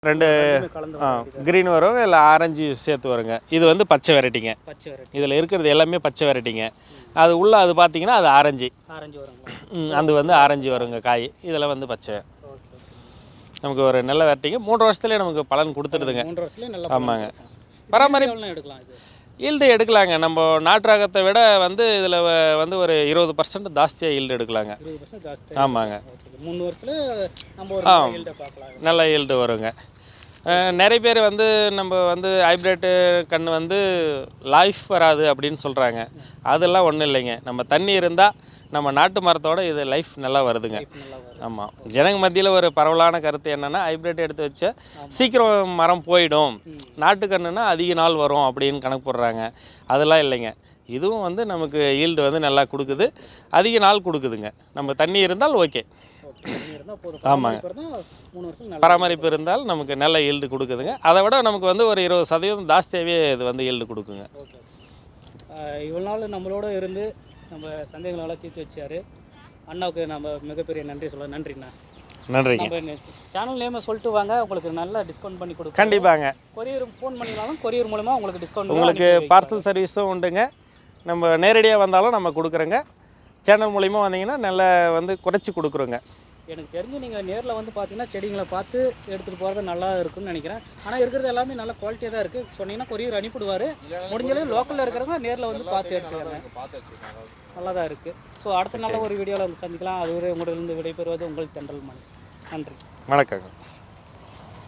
ரெண்டு க்ரீன் வரும் இல்லை ஆரஞ்சு சேர்த்து வருங்க. இது வந்து பச்சை வெரைட்டிங்க. இதில் இருக்கிறது எல்லாமே பச்சை வெரைட்டிங்க. அது உள்ளே அது பார்த்தீங்கன்னா அது ஆரஞ்சு வருங்க. அது வந்து ஆரஞ்சு வருங்க காய். இதில் வந்து பச்சை. நமக்கு ஒரு நல்ல வெரைட்டிங்க. 3 வருஷத்துலேயே நமக்கு பலன் கொடுத்துடுதுங்க. ஆமாங்க. பராமரிப்பு எடுக்கலாம். ஈல்டு எடுக்கலாங்க. நம்ம நாட்டு ரகத்தை விட வந்து இதில் வந்து ஒரு 20% ஜாஸ்தியாக ஈல்டு எடுக்கலாங்க. ஆமாங்க. 3 வருஷத்தில் நம்ம நல்ல ஈல்டு வருங்க. நிறைய பேர் வந்து நம்ம வந்து ஹைப்ரிட்டு கன்று வந்து லைஃப் வராது அப்படின்னு சொல்கிறாங்க. அதெல்லாம் ஒன்றும் இல்லைங்க. நம்ம தண்ணி இருந்தால் நம்ம நாட்டு மரத்தோட இது லைஃப் நல்லா வருதுங்க. ஆமாம். ஜனங்க மத்தியில் ஒரு பரவலான கருத்து என்னென்னா ஹைப்ரிட் எடுத்து வச்சா சீக்கிரம் மரம் போயிடும், நாட்டு கன்றுனா அதிக நாள் வரும் அப்படின்னு கணக்கு போடுறாங்க. அதெல்லாம் இல்லைங்க. இதுவும் வந்து நமக்கு ஈல்டு வந்து நல்லா கொடுக்குது, அதிக நாள் கொடுக்குதுங்க. நம்ம தண்ணி இருந்தால் ஓகே. ஆமாங்க. பராமரிப்பு இருந்தால் நமக்கு நல்ல ஈல்டு கொடுக்குதுங்க. அதை விட நமக்கு வந்து ஒரு 20% ஜாஸ்தியாகவே இது வந்து ஈல்டு கொடுக்குங்க. இவ்வளோ நாள் நம்மளோட இருந்து நம்ம சந்தேகங்களெல்லாம் தீர்த்து வச்சார். அண்ணாவுக்கு நம்ம மிகப்பெரிய நன்றி சொல்ல. நன்றிண்ணா. நன்றிங்க. நம்ம சேனல் நேமை சொல்லிட்டு வாங்க, உங்களுக்கு நல்லா டிஸ்கவுண்ட் பண்ணி கொடுக்கும். கண்டிப்பாங்க. கொரியர் ஃபோன் பண்ணினாலும் கொரியர் மூலமாக உங்களுக்கு டிஸ்கவுண்ட். உங்களுக்கு பார்சல் சர்வீஸும் உண்டுங்க. நம்ம நேரடியாக வந்தாலும் நம்ம கொடுக்குறோங்க. சேனல் மூலிமா வந்தீங்கன்னா நல்லா வந்து குறைச்சி கொடுக்குறோங்க. எனக்கு தெரிஞ்சு நீங்கள் நேரில் வந்து பார்த்தீங்கன்னா செடிங்களை பார்த்து எடுத்துகிட்டு போகிறது நல்லா இருக்குன்னு நினைக்கிறேன். ஆனால் இருக்கிறது எல்லாமே நல்ல குவாலிட்டியாக தான் இருக்குது. சொன்னீங்கன்னா கொரியர் அனுப்பிவிடுவார். முடிஞ்சளவு லோக்கலில் இருக்கிறவங்க நேரில் வந்து பார்த்து எடுத்துக்காங்க. நல்லா தான் இருக்குது. ஸோ அடுத்த நல்ல ஒரு வீடியோவில் வந்து சந்திக்கலாம். அதுவரை உங்களிடம் விடைபெறுவது உங்கள் தென்றல் மணி. நன்றி. வணக்கங்க.